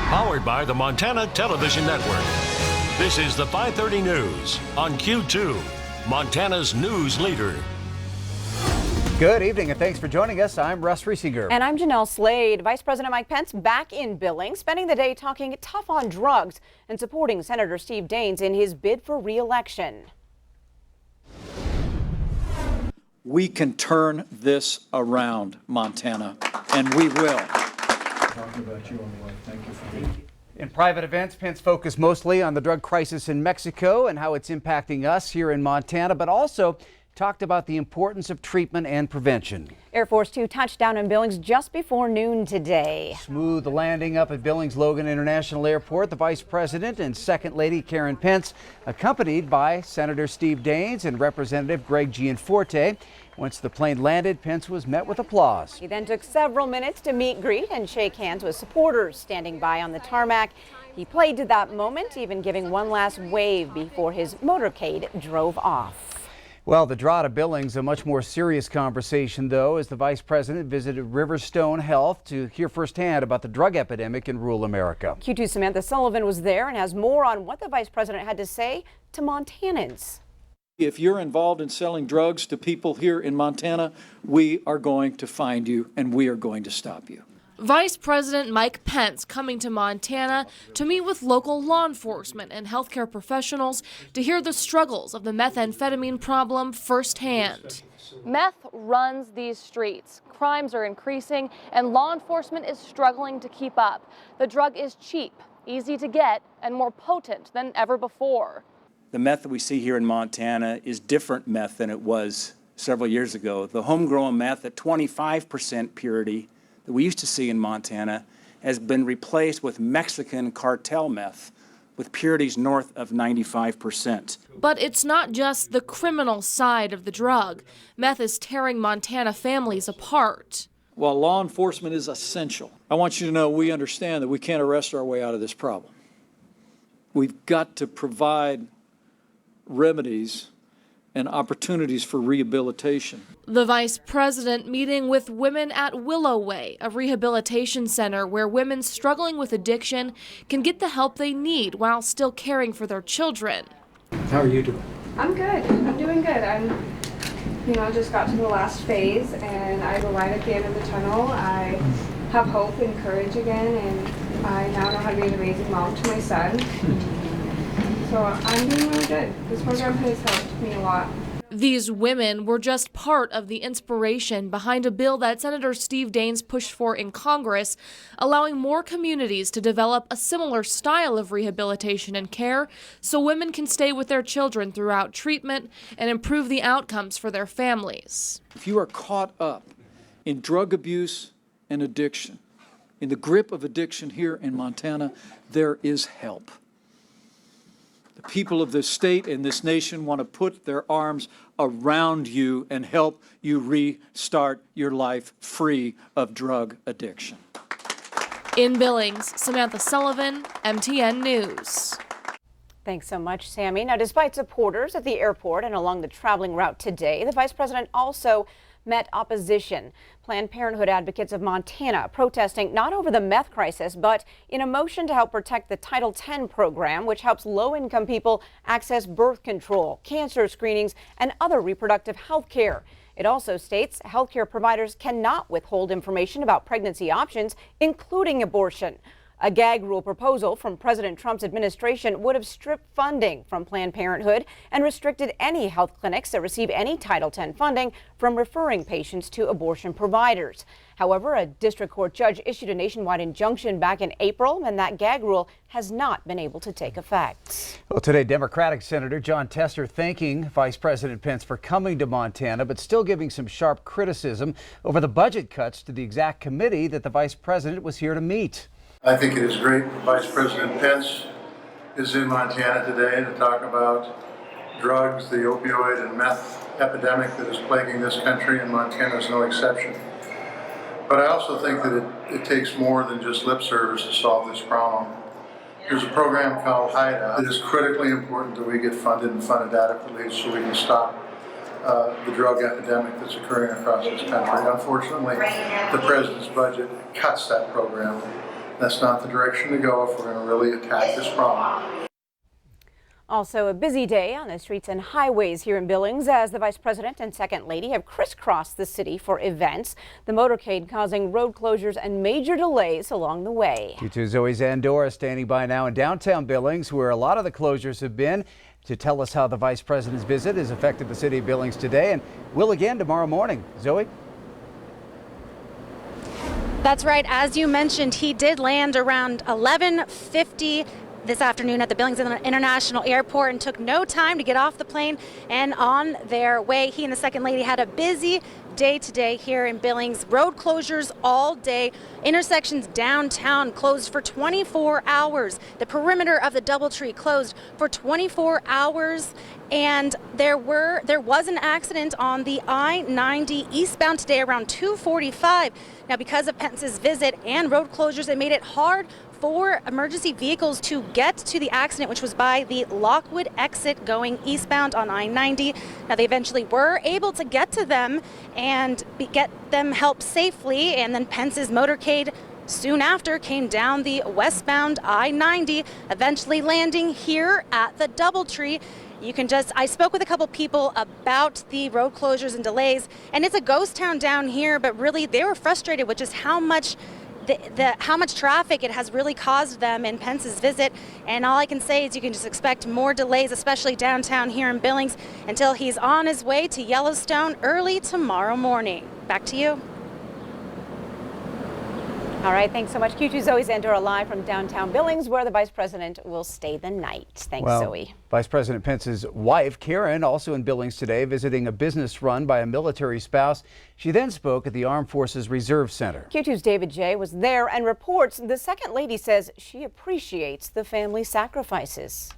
Powered by the Montana Television Network. This is the 5:30 News on Q2, Montana's news leader. Good evening and thanks for joining us. I'm Russ Riesinger. And I'm Jeanelle Slade. Vice President Mike Pence back in Billings, spending the day talking tough on drugs and supporting Senator Steve Daines in his bid for re-election. We can turn this around, Montana, and we will. Talking about you on the way. Thank you for being here. In private events, Pence focused mostly on the drug crisis in Mexico and how it's impacting us here in Montana, but also talked about the importance of treatment and prevention. Air Force 2 touched down in Billings just before noon today. Smooth landing up at Billings Logan International Airport. The Vice President and Second Lady Karen Pence, accompanied by Senator Steve Daines and Representative Greg Gianforte. Once the plane landed, Pence was met with applause. He then took several minutes to meet, greet, and shake hands with supporters standing by on the tarmac. He played to that moment, even giving one last wave before his motorcade drove off. Well, the draw to Billings, a much more serious conversation, though, as the Vice President visited Riverstone Health to hear firsthand about the drug epidemic in rural America. Q2's Samantha Sullivan was there and has more on what the Vice President had to say to Montanans. If you're involved in selling drugs to people here in Montana, we are going to find you and we are going to stop you. Vice President Mike Pence coming to Montana to meet with local law enforcement and healthcare professionals to hear the struggles of the methamphetamine problem firsthand. Meth runs these streets. Crimes are increasing and law enforcement is struggling to keep up. The drug is cheap, easy to get, and more potent than ever before. The meth that we see here in Montana is different meth than it was several years ago. The homegrown meth at 25% purity that we used to see in Montana has been replaced with Mexican cartel meth with purities north of 95%. But it's not just the criminal side of the drug. Meth is tearing Montana families apart. While law enforcement is essential, I want you to know we understand that we can't arrest our way out of this problem. We've got to provide remedies and opportunities for rehabilitation. The Vice President meeting with women at Willow Way, a rehabilitation center where women struggling with addiction can get the help they need while still caring for their children. How are you doing? I'm good. I'm doing good. Just got to the last phase and I have a light at the end of the tunnel. I have hope and courage again, and I now know how to be an amazing mom to my son. So I'm doing really good. This program has helped me a lot. These women were just part of the inspiration behind a bill that Senator Steve Daines pushed for in Congress, allowing more communities to develop a similar style of rehabilitation and care so women can stay with their children throughout treatment and improve the outcomes for their families. If you are caught up in drug abuse and addiction, in the grip of addiction here in Montana, there is help. The people of this state and this nation want to put their arms around you and help you restart your life free of drug addiction. In Billings, Samantha Sullivan, MTN News. Thanks so much, Sammy. Now, despite supporters at the airport and along the traveling route today, the Vice President also met opposition. Planned Parenthood advocates of Montana protesting not over the meth crisis, but in a motion to help protect the Title X program, which helps low-income people access birth control, cancer screenings, and other reproductive health care. It also states healthcare providers cannot withhold information about pregnancy options, including abortion. A gag rule proposal from President Trump's administration would have stripped funding from Planned Parenthood and restricted any health clinics that receive any Title X funding from referring patients to abortion providers. However, a district court judge issued a nationwide injunction back in April, and that gag rule has not been able to take effect. Well, today, Democratic Senator Jon Tester thanking Vice President Pence for coming to Montana, but still giving some sharp criticism over the budget cuts to the exact committee that the Vice President was here to meet. I think it is great that Vice President Pence is in Montana today to talk about drugs, the opioid and meth epidemic that is plaguing this country, and Montana is no exception. But I also think that it takes more than just lip service to solve this problem. There's a program called HIDA that is critically important that we get funded and funded adequately so we can stop the drug epidemic that's occurring across this country. Unfortunately, the president's budget cuts that program. That's not the direction to go if we're going to really attack this problem. Also a busy day on the streets and highways here in Billings as the Vice President and Second Lady have crisscrossed the city for events. The motorcade causing road closures and major delays along the way. Q2's Zoe Zandora standing by now in downtown Billings, where a lot of the closures have been, to tell us how the Vice President's visit has affected the city of Billings today and will again tomorrow morning. Zoe? That's right. As you mentioned, he did land around 11:50 this afternoon at the Billings International Airport and took no time to get off the plane and on their way. He and the Second Lady had a busy day today here in Billings. Road closures all day. Intersections downtown closed for 24 hours. The perimeter of the DoubleTree closed for 24 hours. And there was an accident on the I-90 eastbound today around 2:45. Now, because of Pence's visit and road closures, it made it hard for emergency vehicles to get to the accident, which was by the Lockwood exit going eastbound on I-90. Now, they eventually were able to get to them and get them help safely. And then Pence's motorcade soon after came down the westbound I-90, eventually landing here at the DoubleTree. I spoke with a couple people about the road closures and delays, and it's a ghost town down here, but really they were frustrated with just how much traffic it has really caused them in Pence's visit. And all I can say is you can just expect more delays, especially downtown here in Billings, until he's on his way to Yellowstone early tomorrow morning. Back to you. All right, thanks so much. Q2 Zoe Zandora live from downtown Billings, where the Vice President will stay the night. Thanks, Zoe. Vice President Pence's wife, Karen, also in Billings today, visiting a business run by a military spouse. She then spoke at the Armed Forces Reserve Center. Q2's David J. was there and reports the Second Lady says she appreciates the family sacrifices.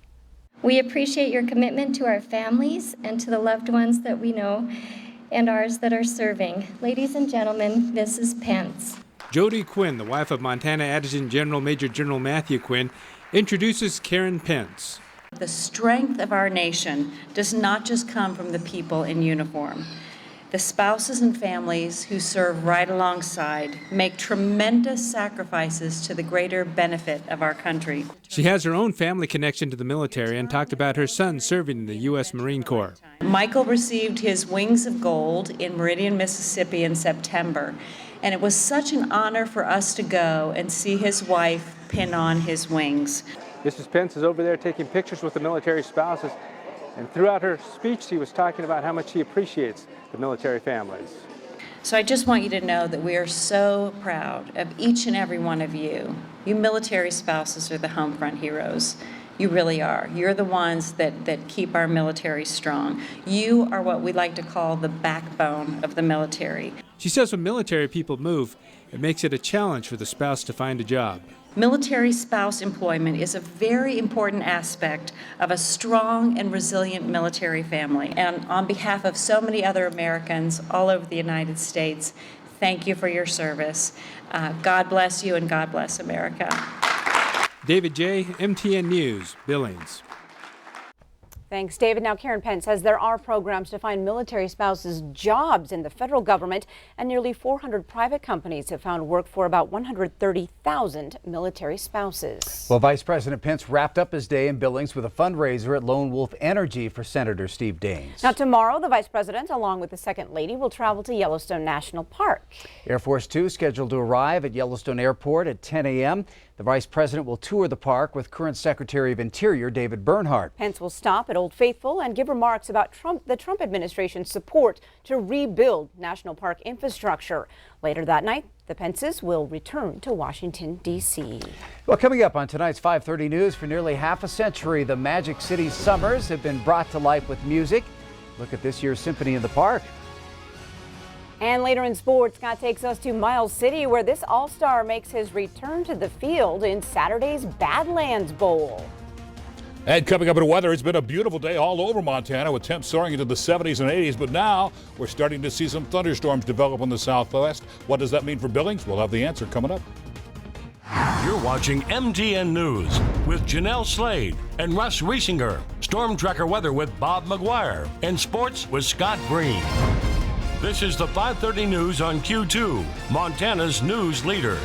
We appreciate your commitment to our families and to the loved ones that we know and ours that are serving. Ladies and gentlemen, Mrs. Pence. Jody Quinn, the wife of Montana Adjutant General Major General Matthew Quinn, introduces Karen Pence. The strength of our nation does not just come from the people in uniform. The spouses and families who serve right alongside make tremendous sacrifices to the greater benefit of our country. She has her own family connection to the military and talked about her son serving in the U.S. Marine Corps. Michael received his Wings of Gold in Meridian, Mississippi in September. And it was such an honor for us to go and see his wife pin on his wings. Mrs. Pence is over there taking pictures with the military spouses. And throughout her speech, she was talking about how much she appreciates the military families. So I just want you to know that we are so proud of each and every one of you. You military spouses are the home front heroes. You really are. You're the ones that keep our military strong. You are what we like to call the backbone of the military. She says when military people move, it makes it a challenge for the spouse to find a job. Military spouse employment is a very important aspect of a strong and resilient military family. And on behalf of so many other Americans all over the United States, thank you for your service. God bless you and God bless America. David J., MTN News, Billings. Thanks, David. Now, Karen Pence says there are programs to find military spouses jobs in the federal government, and nearly 400 private companies have found work for about 130,000 military spouses. Well, Vice President Pence wrapped up his day in Billings with a fundraiser at Lone Wolf Energy for Senator Steve Daines. Now, tomorrow, the Vice President, along with the Second Lady, will travel to Yellowstone National Park. Air Force Two scheduled to arrive at Yellowstone Airport at 10 a.m. The Vice President will tour the park with current Secretary of Interior David Bernhardt. Pence will stop at Old Faithful and give remarks about the Trump administration's support to rebuild national park infrastructure. Later that night, the Pences will return to Washington, D.C. Well, coming up on tonight's 5:30 News, for nearly half a century, the Magic City summers have been brought to life with music. Look at this year's Symphony in the Park. And later in sports, Scott takes us to Miles City, where this All-Star makes his return to the field in Saturday's Badlands Bowl. And coming up in weather, it's been a beautiful day all over Montana with temps soaring into the 70s and 80s. But now we're starting to see some thunderstorms develop in the southwest. What does that mean for Billings? We'll have the answer coming up. You're watching MTN News with Jeanelle Slade and Russ Riesinger. Storm Tracker weather with Bob McGuire. And sports with Scott Green. This is the 5:30 News on Q2, Montana's news leader.